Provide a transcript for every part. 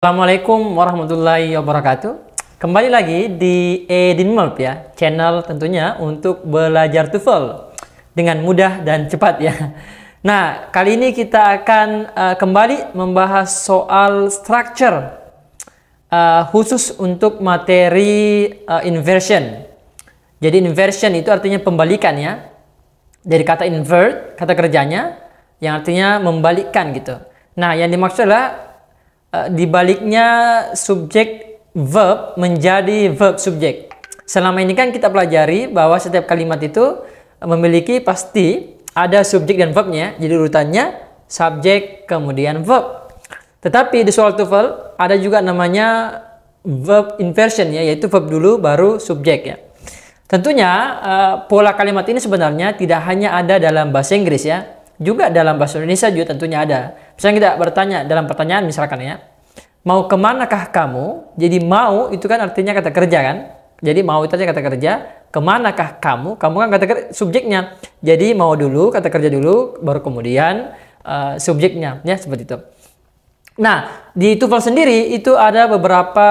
Assalamualaikum warahmatullahi wabarakatuh. Kembali lagi di Edinmelb ya, channel tentunya untuk belajar TOEFL dengan mudah dan cepat ya. Nah, kali ini kita akan kembali membahas soal structure khusus untuk materi inversion. Jadi inversion itu artinya pembalikan ya. Dari kata invert, kata kerjanya yang artinya membalikkan gitu. Nah, yang dimaksud adalah dibaliknya subjek verb menjadi verb subjek. Selama ini kan kita pelajari bahwa setiap kalimat itu memiliki pasti ada subjek dan verbnya. Jadi urutannya subjek kemudian verb. Tetapi di soal TOEFL ada juga namanya verb inversion ya, yaitu verb dulu baru subjek ya. Tentunya pola kalimat ini sebenarnya tidak hanya ada dalam bahasa Inggris ya, juga dalam bahasa Indonesia juga tentunya ada. Misalnya kita bertanya dalam pertanyaan misalkan ya, mau kemanakah kamu? Jadi mau itu kan artinya kata kerja kan. Jadi mau itu aja kata kerja. Kemanakah kamu? Kamu kan kata kerja, subjeknya. Jadi mau dulu kata kerja dulu, baru kemudian subjeknya ya, seperti itu. Nah, di TOEFL sendiri itu ada beberapa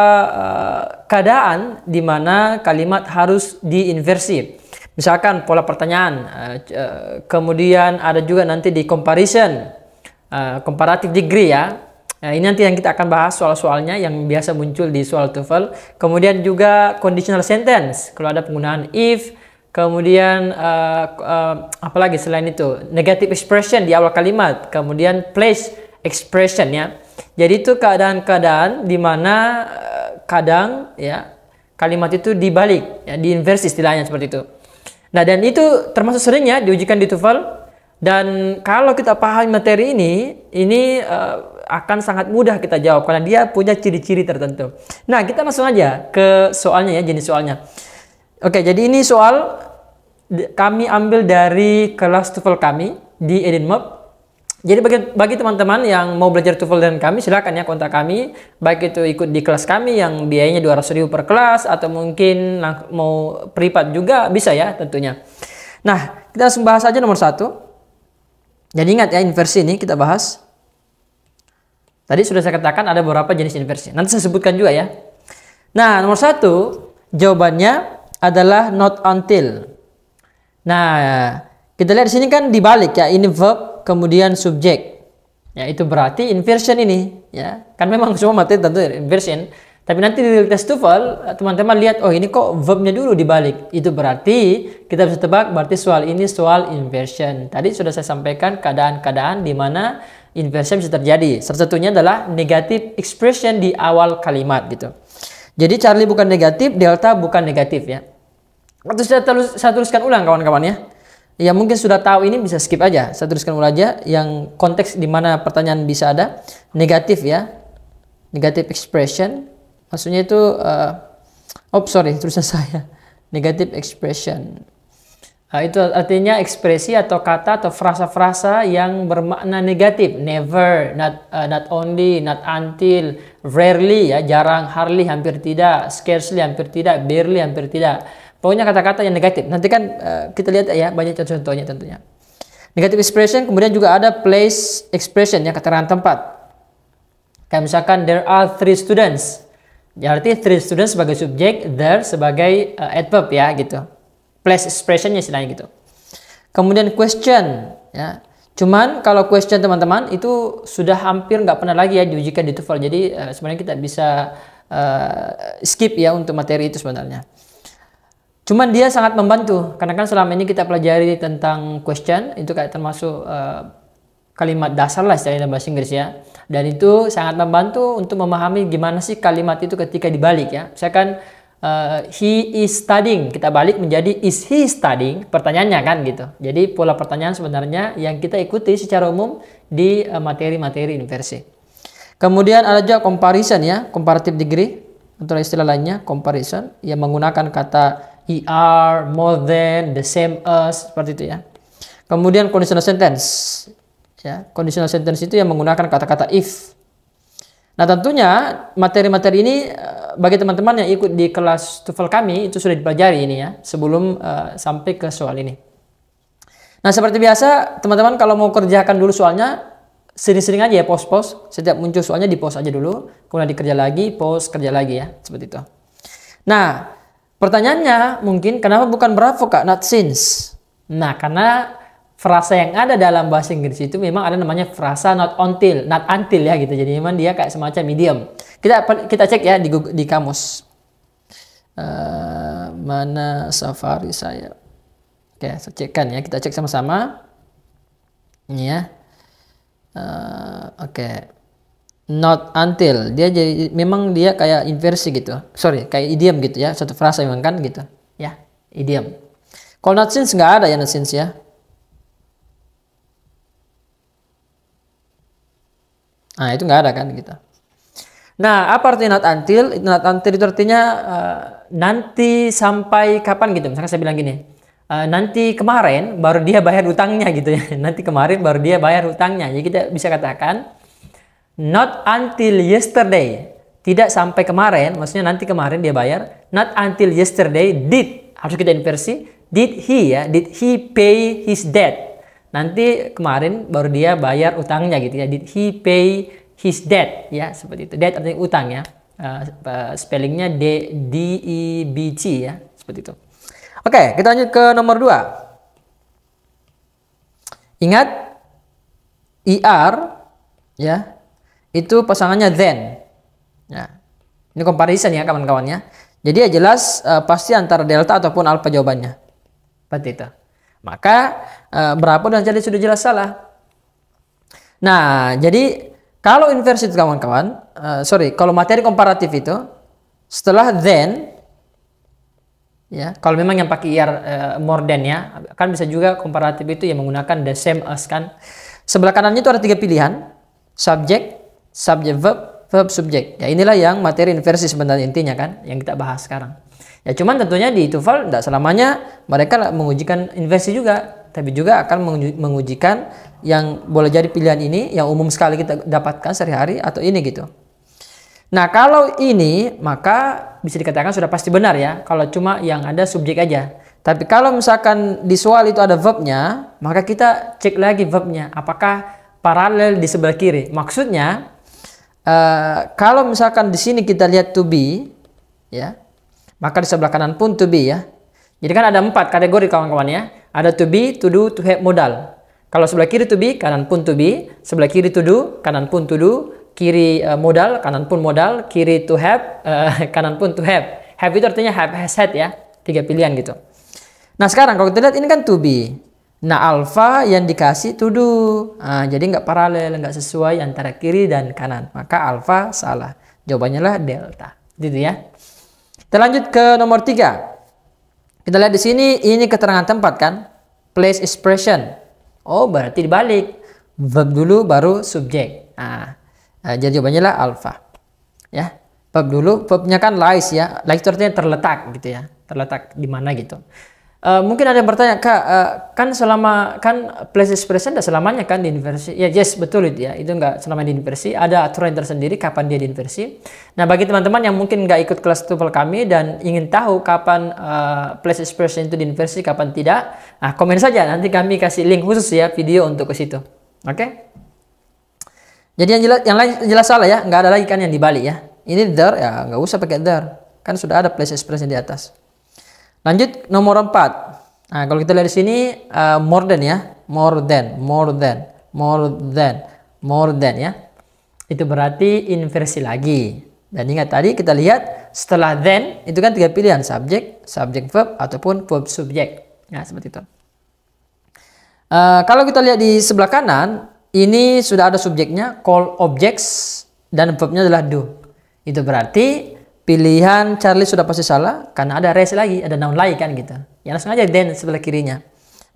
keadaan di mana kalimat harus diinversi. Misalkan pola pertanyaan, kemudian ada juga nanti di comparison, comparative degree ya. Nah, ini nanti yang kita akan bahas soal-soalnya yang biasa muncul di soal TOEFL. Kemudian juga conditional sentence, kalau ada penggunaan if. Kemudian apalagi selain itu, negative expression di awal kalimat. Kemudian place expression ya. Jadi itu keadaan-keadaan di mana kadang ya kalimat itu dibalik, ya, diinversi istilahnya seperti itu. Nah, dan itu termasuk sering ya diujikan di TOEFL. Dan kalau kita pahami materi ini akan sangat mudah kita jawab karena dia punya ciri-ciri tertentu. Nah, kita langsung aja ke soalnya ya, jenis soalnya. Oke, jadi ini soal kami ambil dari kelas TOEFL kami di Edinmelb. Jadi bagi teman-teman yang mau belajar TOEFL dengan kami, silakan ya kontak kami. Baik itu ikut di kelas kami yang biayanya 200.000 per kelas, atau mungkin mau privat juga bisa ya tentunya. Nah, kita langsung bahas aja nomor 1. Jadi ingat ya, inversi ini kita bahas. Tadi sudah saya katakan ada beberapa jenis inversi. Nanti saya sebutkan juga ya. Nah, nomor 1 jawabannya adalah not until. Nah, kita lihat di sini kan dibalik ya, ini verb kemudian subjek. Ya, itu berarti inversion ini ya. Kan memang semua materi tentu inversion. Tapi nanti di tes TOEFL teman-teman lihat, oh ini kok verbnya dulu dibalik. Itu berarti kita bisa tebak berarti soal ini soal inversion. Tadi sudah saya sampaikan keadaan-keadaan di mana inversion bisa terjadi. Salah satunya adalah negative expression di awal kalimat gitu. Jadi Charlie bukan negatif, Delta bukan negatif ya. Atau saya tuliskan ulang kawan-kawan ya. Ya mungkin sudah tahu ini bisa skip aja. Saya tuliskan ulang aja yang konteks di mana pertanyaan bisa ada negatif ya. Negative expression. Maksudnya itu tulisan saya. Negative expression. Itu artinya ekspresi atau kata atau frasa-frasa yang bermakna negatif. Never, not only, not until, rarely ya, jarang, hardly hampir tidak, scarcely hampir tidak, barely hampir tidak. Pokoknya kata-kata yang negatif. Nanti kan kita lihat ya banyak contoh-contohnya tentunya. Negative expression, kemudian juga ada place expression ya, keterangan tempat. Kayak misalkan there are 3 students. Berarti 3 students sebagai subjek, there sebagai adverb ya gitu. Place expressionnya istilahnya gitu. Kemudian question ya. Cuman kalau question teman-teman itu sudah hampir nggak pernah lagi ya diujikan di TOEFL. Jadi sebenarnya kita bisa skip ya untuk materi itu sebenarnya. Cuman dia sangat membantu, karena kan selama ini kita pelajari tentang question, itu kayak termasuk kalimat dasar lah istilahnya bahasa Inggris ya. Dan itu sangat membantu untuk memahami gimana sih kalimat itu ketika dibalik ya. Misalkan he is studying, kita balik menjadi is he studying, pertanyaannya kan gitu. Jadi pola pertanyaan sebenarnya yang kita ikuti secara umum di materi-materi inversi. Kemudian ada juga comparison ya, comparative degree, atau istilah lainnya comparison, yang menggunakan kata ER, more than, the same as, seperti itu ya. Kemudian conditional sentence ya, conditional sentence itu yang menggunakan kata-kata if. Nah, tentunya materi-materi ini bagi teman-teman yang ikut di kelas TOEFL kami itu sudah dipelajari ini ya, sebelum sampai ke soal ini. Nah, seperti biasa teman-teman kalau mau kerjakan dulu soalnya, sering-sering aja ya post-post. Setiap muncul soalnya di post aja dulu, kemudian dikerja lagi, post, kerja lagi ya, seperti itu. Nah, pertanyaannya mungkin kenapa bukan bravo Kak, not since? Nah, karena frasa yang ada dalam bahasa Inggris itu memang ada namanya frasa not until ya gitu. Jadi memang dia kayak semacam idiom. Kita cek ya di kamus. Mana Safari saya? Oke, saya cekkan ya. Kita cek sama-sama. Ini ya. Oke. Not until. Dia jadi memang dia kayak inversi gitu. Sorry, kayak idiom gitu ya. Satu frasa memang kan gitu. Ya, idiom. Kalau not since nggak ada ya not since ya. Nah, itu nggak ada kan gitu. Nah, apa artinya not until? Not until itu artinya nanti sampai kapan gitu. Misalkan saya bilang gini, nanti kemarin baru dia bayar utangnya gitu ya. Nanti kemarin baru dia bayar utangnya. Jadi kita bisa katakan not until yesterday. Tidak sampai kemarin, maksudnya nanti kemarin dia bayar. Not until yesterday did. Harus kita inversi. Did he ya? Did he pay his debt? Nanti kemarin baru dia bayar utangnya gitu ya. Did he pay his debt? Ya, seperti itu. Debt artinya utang ya. Spellingnya D-E-B-C ya. Seperti itu. Oke, kita lanjut ke nomor 2. Ingat, ER ya, itu pasangannya then. Ya. Ini comparison ya kawan-kawan ya. Jadi ya jelas pasti antara delta ataupun alpha jawabannya. Seperti itu. Maka berapa dan jadi sudah jelas salah. Nah, jadi kalau inversi itu kawan-kawan, kalau materi komparatif itu setelah then, ya, kalau memang yang pakai IR more than ya, kan bisa juga komparatif itu yang menggunakan the same as kan. Sebelah kanannya itu ada 3 pilihan, subject, subject verb, verb subject. Ya inilah yang materi inversi sebenarnya intinya kan, yang kita bahas sekarang. Ya cuman tentunya di TOEFL tidak selamanya mereka mengujikan inversi juga, tapi juga akan mengujikan yang boleh jadi pilihan ini yang umum sekali kita dapatkan sehari-hari atau ini gitu. Nah kalau ini maka bisa dikatakan sudah pasti benar ya kalau cuma yang ada subjek aja. Tapi kalau misalkan di soal itu ada verbnya, maka kita cek lagi verbnya apakah paralel di sebelah kiri. Maksudnya kalau misalkan di sini kita lihat to be ya, maka di sebelah kanan pun to be ya. Jadi kan ada 4 kategori kawan-kawan ya. Ada to be, to do, to have, modal. Kalau sebelah kiri to be, kanan pun to be. Sebelah kiri to do, kanan pun to do. Kiri modal, kanan pun modal. Kiri to have, kanan pun to have. Have itu artinya have, has, had ya. 3 pilihan gitu. Nah sekarang kalau kita lihat ini kan to be. Nah alpha yang dikasih to do. Nah, jadi nggak paralel, nggak sesuai antara kiri dan kanan. Maka alpha salah. Jawabannya lah delta. Gitu ya. Kita lanjut ke nomor 3. Kita lihat di sini ini keterangan tempat kan, place expression. Oh berarti dibalik, verb dulu baru subjek. Nah, jadi jawabannya lah alpha. Ya, verb dulu, verbnya kan lies ya, lies itu artinya terletak gitu ya, terletak di mana gitu. Mungkin ada yang bertanya, Kak, kan place expression tidak selamanya kan di inversi? Ya, yes, betul itu ya. Itu nggak selamanya di inversi. Ada aturan tersendiri kapan dia diinversi. Nah, bagi teman-teman yang mungkin nggak ikut kelas TOEFL kami dan ingin tahu kapan place expression itu diinversi, kapan tidak, nah komen saja. Nanti kami kasih link khusus ya video untuk ke situ. Oke? Jadi yang lain jelas salah ya. Nggak ada lagi kan yang dibalik ya. Ini there ya, nggak usah pakai there. Kan sudah ada place expression di atas. Lanjut nomor 4. Nah, kalau kita lihat di sini more than ya, more than ya. Itu berarti inversi lagi. Dan ingat tadi kita lihat setelah then itu kan 3 pilihan, subject, subject verb ataupun verb subject. Ya, seperti itu. Kalau kita lihat di sebelah kanan, ini sudah ada subjeknya, call objects dan verbnya adalah do. Itu berarti pilihan Charlie sudah pasti salah karena ada res lagi, ada noun lagi kan gitu. Ya langsung aja then sebelah kirinya.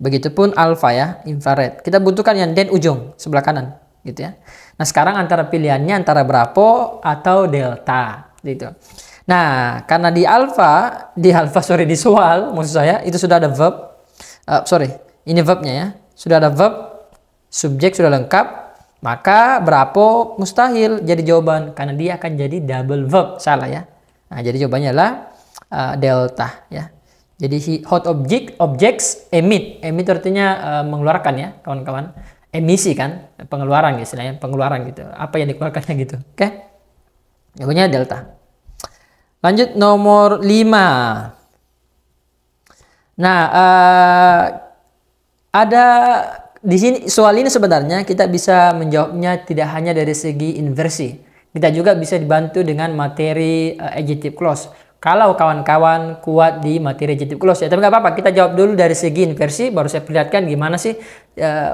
Begitupun alpha ya, infrared. Kita butuhkan yang then ujung sebelah kanan gitu ya. Nah, sekarang antara pilihannya antara bravo atau delta gitu. Nah, karena di soal maksud saya itu sudah ada verb. Ini verbnya ya. Sudah ada verb, subjek sudah lengkap. Maka bravo mustahil jadi jawaban karena dia akan jadi double verb, salah ya. Nah, jadi jawabannya adalah delta ya. Jadi hot objects emit artinya mengeluarkan ya kawan-kawan. emisi kan, pengeluaran istilahnya, pengeluaran gitu. Apa yang dikeluarkannya gitu. Oke. Jawabannya delta. Lanjut nomor 5. Nah, ada di sini soal ini sebenarnya kita bisa menjawabnya tidak hanya dari segi inversi. Kita juga bisa dibantu dengan materi adjective clause. Kalau kawan-kawan kuat di materi adjective clause ya, tapi nggak apa-apa. Kita jawab dulu dari segi inversi, baru saya perlihatkan gimana sih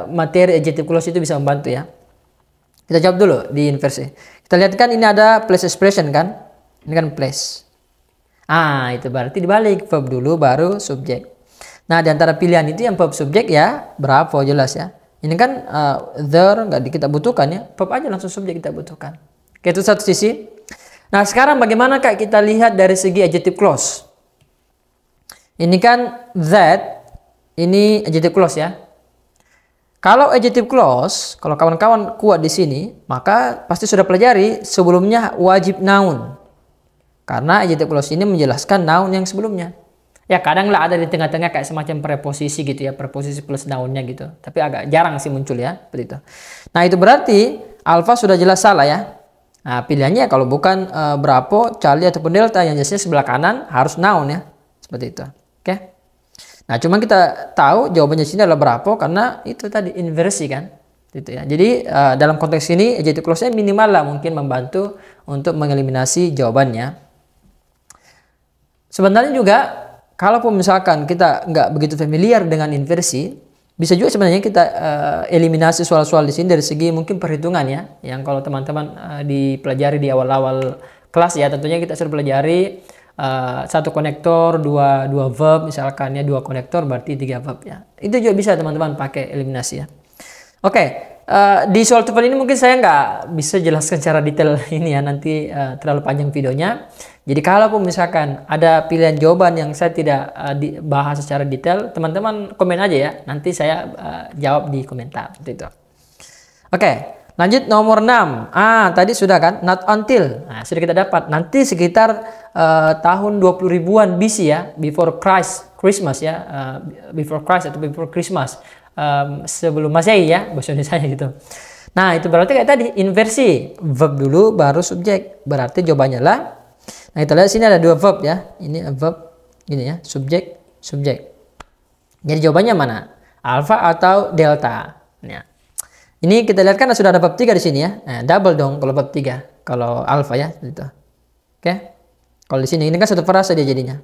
materi adjective clause itu bisa membantu ya. Kita jawab dulu di inversi. Kita lihat kan ini ada place expression kan? Ini kan place. Itu berarti dibalik, verb dulu baru subjek. Nah, di antara pilihan itu yang verb subjek ya berapa jelas ya. Ini kan there nggak kita butuhkan ya. Verb aja langsung subjek kita butuhkan. Oke, itu satu sisi. Nah, sekarang bagaimana Kak kita lihat dari segi adjective clause. Ini kan that, ini adjective clause ya. Kalau adjective clause, kalau kawan-kawan kuat di sini, maka pasti sudah pelajari sebelumnya wajib noun. Karena adjective clause ini menjelaskan noun yang sebelumnya. Ya kadang lah ada di tengah-tengah kayak semacam preposisi gitu ya, preposisi plus nounnya gitu. Tapi agak jarang sih muncul ya, seperti itu. Nah itu berarti alpha sudah jelas salah ya. Nah pilihannya kalau bukan berapa, Charlie ataupun delta yang jelasnya sebelah kanan harus noun ya, seperti itu. Oke. Nah cuma kita tahu jawabannya sini adalah berapa karena itu tadi inversi kan. Gitu ya. Jadi dalam konteks ini adjective clause-nya minimal lah mungkin membantu untuk mengeliminasi jawabannya. Sebenarnya juga, kalaupun misalkan kita nggak begitu familiar dengan inversi, bisa juga sebenarnya kita eliminasi soal-soal di sini dari segi mungkin perhitungan ya. Yang kalau teman-teman dipelajari di awal-awal kelas ya, tentunya kita sudah pelajari satu konektor, dua verb, misalkan ya 2 konektor berarti 3 verb ya. Itu juga bisa teman-teman pakai eliminasi ya. Oke. Di soal TOEFL ini mungkin saya nggak bisa jelaskan secara detail ini ya, nanti terlalu panjang videonya. Jadi kalaupun misalkan ada pilihan jawaban yang saya tidak bahas secara detail, teman-teman komen aja ya, nanti saya jawab di komentar. Itu. Oke, lanjut nomor 6. Tadi sudah kan, not until. Nah, sudah kita dapat. Nanti sekitar tahun 20 ribuan BC ya, before Christmas ya, before Christ atau before Christmas. Sebelum Masehi ya, bahasa Indonesia gitu. Nah, itu berarti kayak tadi inversi, verb dulu baru subjek. Berarti jawabannya lah. Nah, kita lihat sini ada 2 verb ya. Ini verb gini ya, subjek, subjek. Jadi jawabannya mana? Alpha atau delta? Nah, ini kita lihat kan sudah ada verb 3 di sini ya. Nah, double dong kalau verb 3. Kalau alpha ya gitu. Oke. Kalau di sini ini kan satu frasa dia jadinya.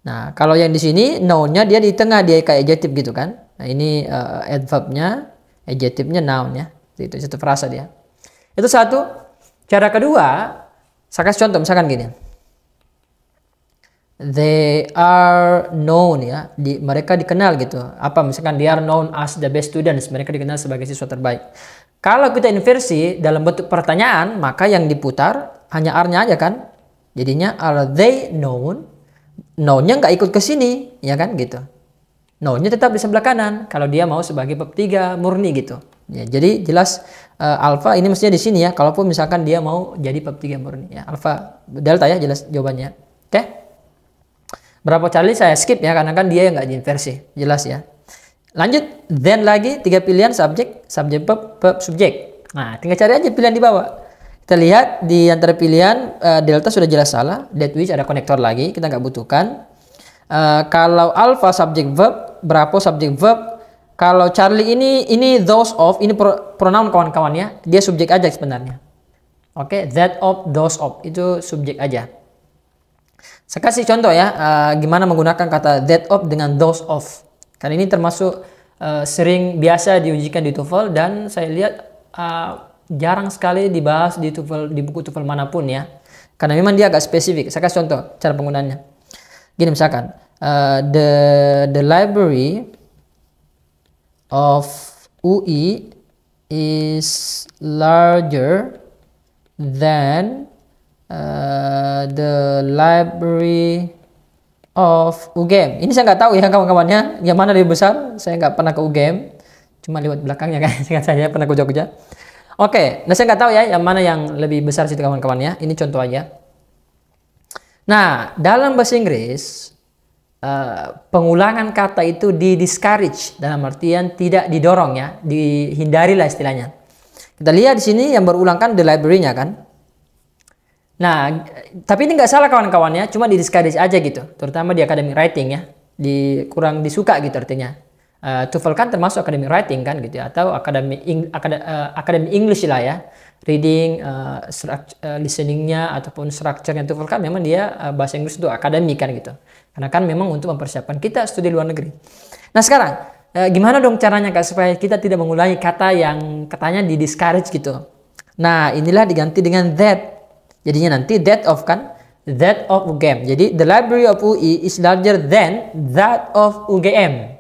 Nah, kalau yang di sini noun-nya dia di tengah, dia kayak adjective gitu kan. Nah, ini adverb-nya, adjective-nya noun ya. Itu satu frasa dia. Itu satu. Cara kedua, saya kasih contoh misalkan gini. They are known ya. Mereka dikenal gitu. Apa misalkan they are known as the best students. Mereka dikenal sebagai siswa terbaik. Kalau kita inversi dalam bentuk pertanyaan, maka yang diputar hanya are-nya aja kan. Jadinya are they known? Noun-nya nggak ikut ke sini, ya kan gitu. Noun-nya tetap di sebelah kanan kalau dia mau sebagai bab 3 murni gitu. Ya, jadi jelas alpha ini mestinya di sini ya. Kalaupun misalkan dia mau jadi bab 3 murni ya. Alpha delta ya jelas jawabannya. Oke. Berapa Charlie saya skip ya karena kan dia yang nggak diinversi. Jelas ya. Lanjut, then lagi 3 pilihan subjek, verb, subjek. Nah, tinggal cari aja pilihan di bawah. Kita lihat di antara pilihan delta sudah jelas salah. That which ada konektor lagi, kita nggak butuhkan. Kalau alpha subject verb, berapa subject verb. Kalau Charlie ini those of, ini pronoun kawan-kawan ya. Dia subjek aja sebenarnya. Oke, that of, those of itu subjek aja. Saya kasih contoh ya, gimana menggunakan kata that of dengan those of. Karena ini termasuk sering biasa diujikan di TOEFL dan saya lihat jarang sekali dibahas di TOEFL, di buku TOEFL manapun ya. Karena memang dia agak spesifik. Saya kasih contoh cara penggunaannya. Gini misalkan, the library of UI is larger than the library of UGM. Ini saya nggak tahu ya kawan-kawannya, yang mana lebih besar. Saya nggak pernah ke UGM, cuma lewat belakangnya kan. Saya pernah ke Jogja. Oke, nah saya nggak tahu ya yang mana yang lebih besar situ kawan-kawannya. Ini contoh aja. Nah, dalam bahasa Inggris pengulangan kata itu di discourage, dalam artian tidak didorong ya, dihindari lah istilahnya. Kita lihat di sini yang berulang kan the library-nya kan. Nah, tapi ini nggak salah kawan-kawannya, cuma di discourage aja gitu, terutama di academic writing ya, kurang disuka gitu artinya. TOEFL kan termasuk academic writing kan gitu ya, atau academic English lah ya, reading, listeningnya ataupun structure-nya TOEFL kan memang dia bahasa Inggris itu akademik kan gitu, karena kan memang untuk mempersiapkan kita studi luar negeri. Nah sekarang gimana dong caranya Kak supaya kita tidak mengulangi kata yang katanya di discourage gitu. Nah inilah diganti dengan that. Jadinya nanti that of kan, that of UGM. Jadi the library of UI is larger than that of UGM.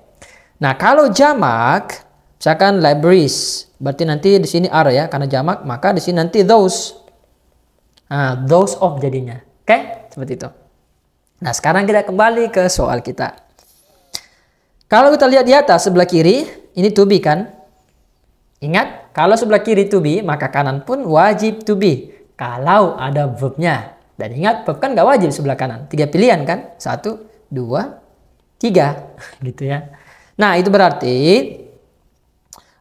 Nah kalau jamak, misalkan libraries, berarti nanti di sini are ya, karena jamak maka di sini nanti those. Nah, those of jadinya. Oke, seperti itu. Nah sekarang kita kembali ke soal kita. Kalau kita lihat di atas sebelah kiri, ini to be kan? Ingat, kalau sebelah kiri to be, maka kanan pun wajib to be. Kalau ada verbnya. Dan ingat, verb kan nggak wajib sebelah kanan. 3 pilihan kan? 1, 2, 3. Gitu ya. Nah, itu berarti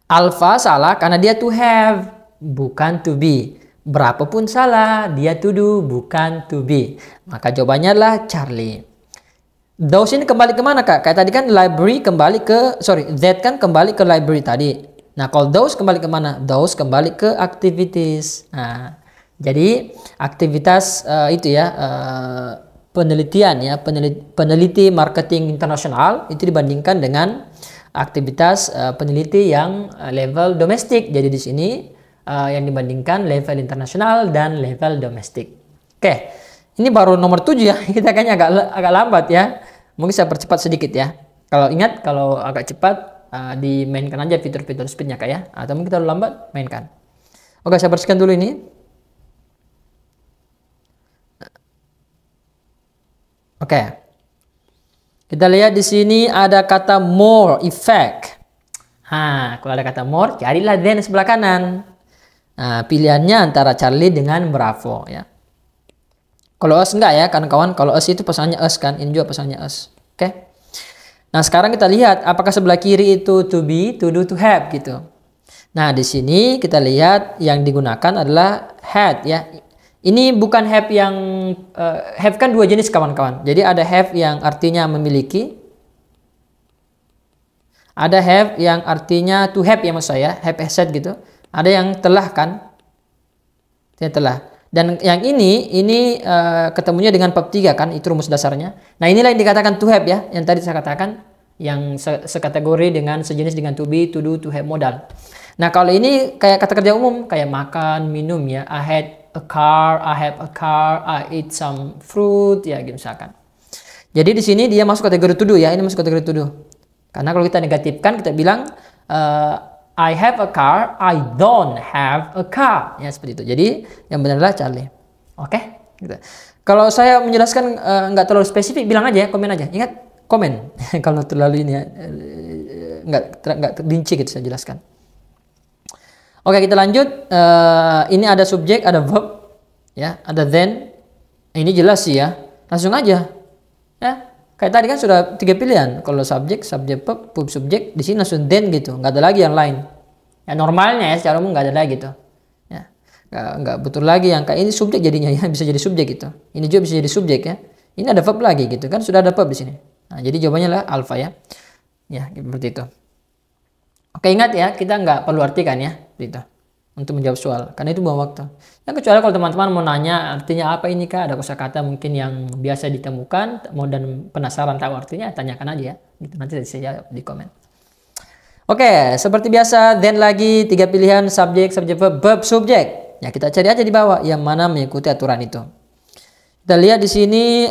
alpha salah karena dia to have, bukan to be. Berapapun salah, dia to do, bukan to be. Maka jawabannya adalah Charlie. Those ini kembali kemana Kak? Kayak tadi kan library kembali ke, that kan kembali ke library tadi. Nah, kalau those kembali kemana? Those kembali ke activities. Nah, jadi aktivitas itu ya, penelitian ya, peneliti marketing internasional itu dibandingkan dengan aktivitas peneliti yang level domestik. Jadi di sini yang dibandingkan level internasional dan level domestik. Oke, ini baru nomor 7 ya. Kita kayaknya agak lambat ya. Mungkin saya percepat sedikit ya. Kalau ingat, kalau agak cepat dimainkan aja fitur-fitur speednya Kak ya. Atau mungkin terlalu lambat, mainkan. Oke, saya bersihkan dulu ini. Oke. Kita lihat di sini ada kata more, effect. Nah, kalau ada kata more, carilah then sebelah kanan. Nah, pilihannya antara Charlie dengan Bravo ya. Kalau us enggak ya, kawan-kawan. Kalau us itu pasangannya us kan, ini juga pasangannya us. Oke. Nah, sekarang kita lihat apakah sebelah kiri itu to be, to do, to have gitu. Nah, di sini kita lihat yang digunakan adalah had ya. Ini bukan have yang have kan 2 jenis kawan-kawan. Jadi ada have yang artinya memiliki. Ada have yang artinya to have ya maksud saya, have asset gitu. Ada yang telah kan? Telah. Dan yang ini ketemunya dengan bab 3 kan, itu rumus dasarnya. Nah, inilah yang dikatakan to have ya, yang tadi saya katakan yang sekategori dengan sejenis dengan to be, to do, to have modal. Nah, kalau ini kayak kata kerja umum, kayak makan, minum ya. I had a car, I have a car, I eat some fruit ya gitu misalkan. Jadi di sini dia masuk kategori to do ya, ini masuk kategori to do. Karena kalau kita negatifkan kita bilang I have a car, I don't have a car. Ya seperti itu. Jadi yang benar adalah Charlie. Oke? Gitu. Kalau saya menjelaskan nggak terlalu spesifik, bilang aja, komen aja. Ingat, komen. Kalau terlalu ini ya, nggak rinci gitu saya jelaskan. Oke, kita lanjut. Ini ada subjek, ada verb, ya, ada then. Ini jelas sih ya. Langsung aja. Ya, kayak tadi kan sudah 3 pilihan. Kalau subjek, verb, subjek. Di sini langsung then gitu. Nggak ada lagi yang lain. Ya normalnya ya, secara umum nggak ada lagi gitu. Ya, nggak betul lagi yang kayak ini subjek jadinya ya, bisa jadi subjek gitu. Ini juga bisa jadi subjek ya. Ini ada verb lagi gitu kan, sudah ada verb di sini. Nah, jadi jawabannya lah alpha ya. Ya, seperti itu. Oke, ingat ya, kita nggak perlu artikan ya, gitu, untuk menjawab soal, karena itu buang waktu. Yang kecuali kalau teman-teman mau nanya artinya apa ini Kak, ada kosakata mungkin yang biasa ditemukan, mau dan penasaran tahu artinya, tanyakan aja ya, gitu, nanti saya jawab di komen. Oke, seperti biasa, then lagi 3 pilihan subjek, verb, subjek. Ya, kita cari aja di bawah yang mana mengikuti aturan itu. Kita lihat di sini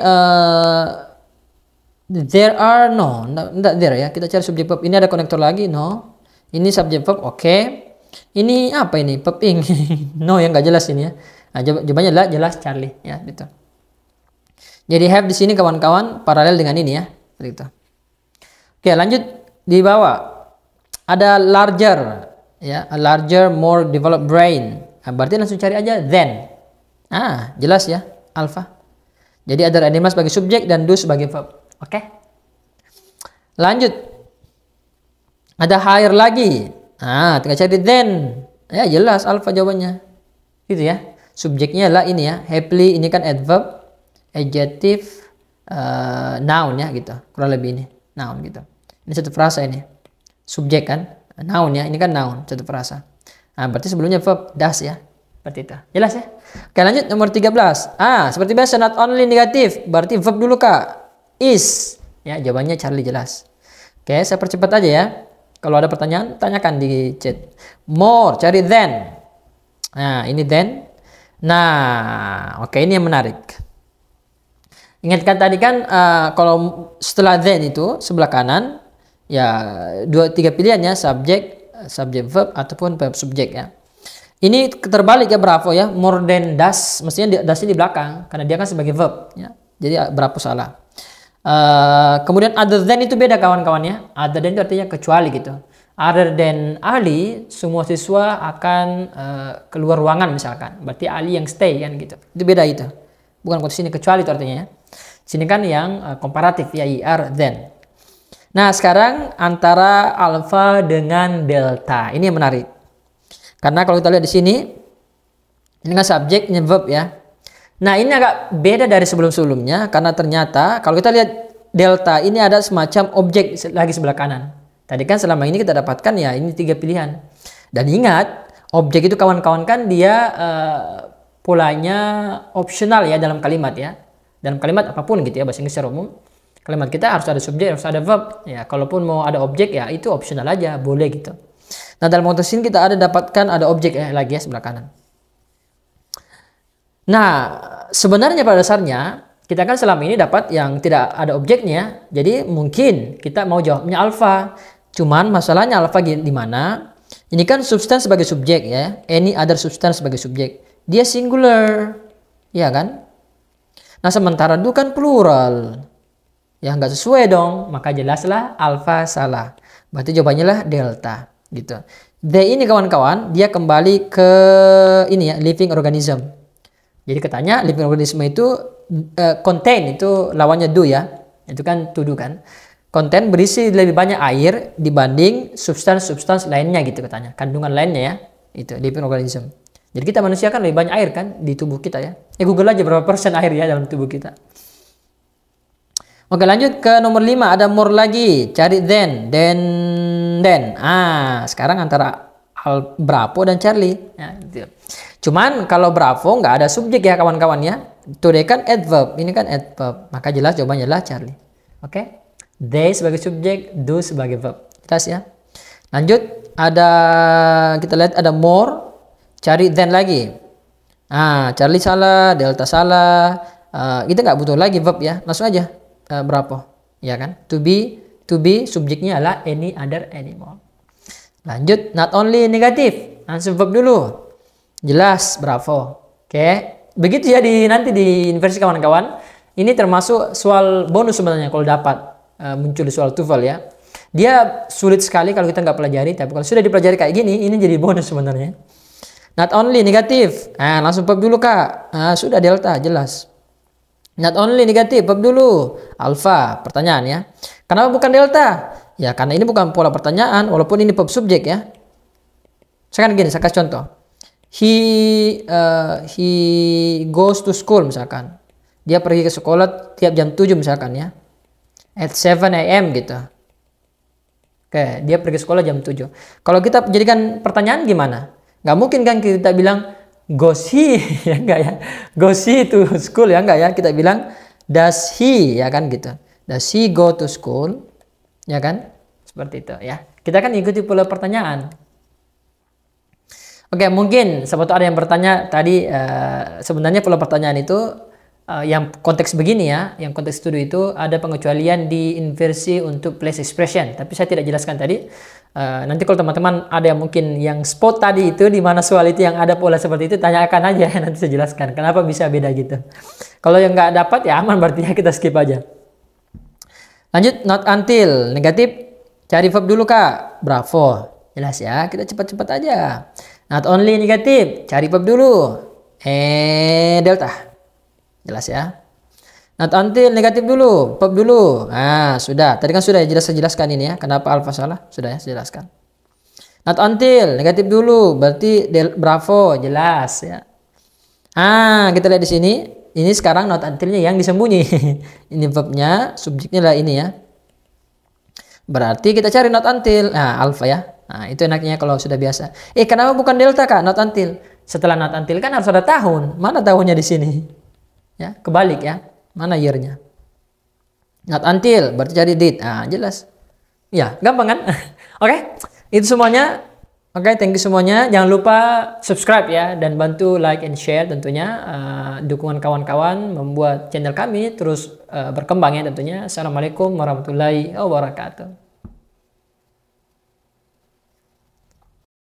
there are no, enggak there ya. Kita cari subjek verb. Ini ada konektor lagi, no. Ini subjek verb, oke. Ini apa ini? Verb ing. No, yang nggak jelas ini ya. Nah, jawabannya adalah jelas Charlie ya, gitu. Jadi have di sini kawan-kawan paralel dengan ini ya, seperti itu. Oke, lanjut di bawah. Ada larger ya, a larger, more developed brain. Nah, berarti langsung cari aja then. Ah, jelas ya, alpha. Jadi ada animal sebagai subjek dan do sebagai verb. Oke? Lanjut. Ada higher lagi. Nah, tinggal cari then. Ya jelas alpha jawabannya. Gitu ya. Subjeknya lah ini ya. Happily ini kan adverb, adjective, noun ya gitu. Kurang lebih ini. Noun gitu. Ini satu frasa ini. Subjek kan. Noun ya. Ini kan noun. Satu frasa. Nah, berarti sebelumnya verb das ya. Seperti itu. Jelas ya? Oke, lanjut nomor 13. Seperti biasa not only negatif. Berarti verb dulu Kak. Is. Ya, jawabannya Charlie jelas. Oke, saya percepat aja ya. Kalau ada pertanyaan, tanyakan di chat. More, cari then. Nah, ini then. Nah, oke, ini yang menarik. Ingatkan tadi kan kalau setelah then itu sebelah kanan ya 2-3 pilihannya subjek, subjek verb ataupun verb subjek ya. Ini terbalik ya, bravo ya. More than does, mestinya dasnya di belakang karena dia kan sebagai verb ya. Jadi bravo salah. Kemudian other than itu beda kawan-kawannya. Other than itu artinya kecuali gitu. Other than Ali, semua siswa akan keluar ruangan misalkan. Berarti Ali yang stay kan gitu. Itu beda itu. Bukan konteks ini kecuali itu artinya ya. Sini kan yang komparatif ya, are then. Nah, sekarang antara alpha dengan delta. Ini yang menarik. Karena kalau kita lihat di sini ini kan subjeknya verb ya. Nah, ini agak beda dari sebelum-sebelumnya karena ternyata kalau kita lihat delta ini ada semacam objek lagi sebelah kanan. Tadi kan selama ini kita dapatkan ya ini 3 pilihan. Dan ingat, objek itu kawan-kawan kan dia polanya opsional ya dalam kalimat ya. Dalam kalimat apapun gitu ya, bahasa Inggris secara umum. Kalimat kita harus ada subjek, harus ada verb. Ya, kalaupun mau ada objek ya itu opsional aja, boleh gitu. Nah, dalam konteks ini kita ada dapatkan ada objek ya lagi ya sebelah kanan. Nah, sebenarnya pada dasarnya kita kan selama ini dapat yang tidak ada objeknya. Jadi mungkin kita mau jawabnya alpha. Cuman masalahnya alpha di mana? Ini kan substance sebagai subjek ya. Any other substance sebagai subjek. Dia singular. Ya kan? Nah, sementara do kan plural. Ya nggak sesuai dong. Maka jelaslah alpha salah. Berarti jawabannya lah delta gitu. They ini kawan-kawan dia kembali ke ini ya, living organism. Jadi katanya living organism itu contain itu lawannya do ya. Itu kan to do kan. Contain berisi lebih banyak air dibanding substans-substans lainnya gitu katanya. Kandungan lainnya ya. Itu living organism. Jadi kita manusia kan lebih banyak air kan di tubuh kita ya. Google aja berapa persen air ya dalam tubuh kita. Oke, lanjut ke nomor 5. Ada more lagi. Cari then. Sekarang antara Bravo dan Charlie. Ya, gitu. Cuman kalau Bravo nggak ada subjek ya kawan-kawan ya. Today kan adverb. Ini kan adverb. Maka jelas jawabannya adalah Charlie. Oke. They sebagai subjek, do sebagai verb. Jelas ya. Lanjut. Kita lihat ada more. Cari then lagi. Charlie salah. Delta salah. Kita nggak butuh lagi verb ya. Langsung aja. Bravo. Ya kan. To be subjeknya adalah any other animal. Lanjut. Not only negatif. Langsung verb dulu. Jelas, bravo. Oke, begitu ya nanti di inversi kawan-kawan. Ini termasuk soal bonus sebenarnya kalau dapat muncul di soal TOEFL ya. Dia sulit sekali kalau kita nggak pelajari, tapi kalau sudah dipelajari kayak gini, ini jadi bonus sebenarnya. Not only negatif. Langsung verb dulu Kak. Sudah delta, jelas. Not only negatif, verb dulu. Alpha, pertanyaan ya. Kenapa bukan delta? Ya karena ini bukan pola pertanyaan, walaupun ini verb subjek ya. Sekarang gini, saya kasih contoh. He goes to school misalkan. Dia pergi ke sekolah tiap jam 7 misalkan ya. At 7 AM gitu. Oke, dia pergi sekolah jam 7. Kalau kita jadikan pertanyaan gimana? Nggak mungkin kan kita bilang goes he ya enggak ya. Goes he to school ya enggak ya. Kita bilang does he ya kan gitu. Does he go to school? Ya kan? Seperti itu ya. Kita kan ikuti pola pertanyaan. Oke, mungkin sebetulnya ada yang bertanya tadi sebenarnya pola pertanyaan itu yang konteks begini ya, yang konteks studi itu ada pengecualian di inversi untuk place expression, tapi saya tidak jelaskan tadi. Nanti kalau teman-teman ada yang mungkin yang spot tadi itu di mana soal itu yang ada pola seperti itu, tanyakan aja nanti saya jelaskan kenapa bisa beda gitu. Kalau yang nggak dapat ya aman berarti ya kita skip aja. Lanjut, not until negatif, cari verb dulu Kak. Bravo, jelas ya, kita cepat-cepat aja. Not only negatif, cari verb dulu. Delta. Jelas ya. Not until negatif dulu, verb dulu. Nah, sudah. Tadi kan sudah ya saya jelaskan ini ya. Kenapa alfa salah? Sudah ya saya jelaskan. Not until negatif dulu, berarti bravo, jelas ya. Kita lihat di sini. Ini sekarang not until-nya yang disembunyi. Ini verbnya, subjeknya lah ini ya. Berarti kita cari not until. Nah, alfa ya. Nah, itu enaknya kalau sudah biasa. Kenapa bukan delta, Kak? Not until. Setelah not until kan harus ada tahun. Mana tahunnya di sini? Ya, kebalik ya. Mana year-nya? Not until, berarti cari date. Jelas. Ya, gampang kan? Oke, itu semuanya. Oke, thank you semuanya. Jangan lupa subscribe ya dan bantu like and share tentunya. Dukungan kawan-kawan membuat channel kami terus berkembang ya tentunya. Assalamualaikum warahmatullahi wabarakatuh.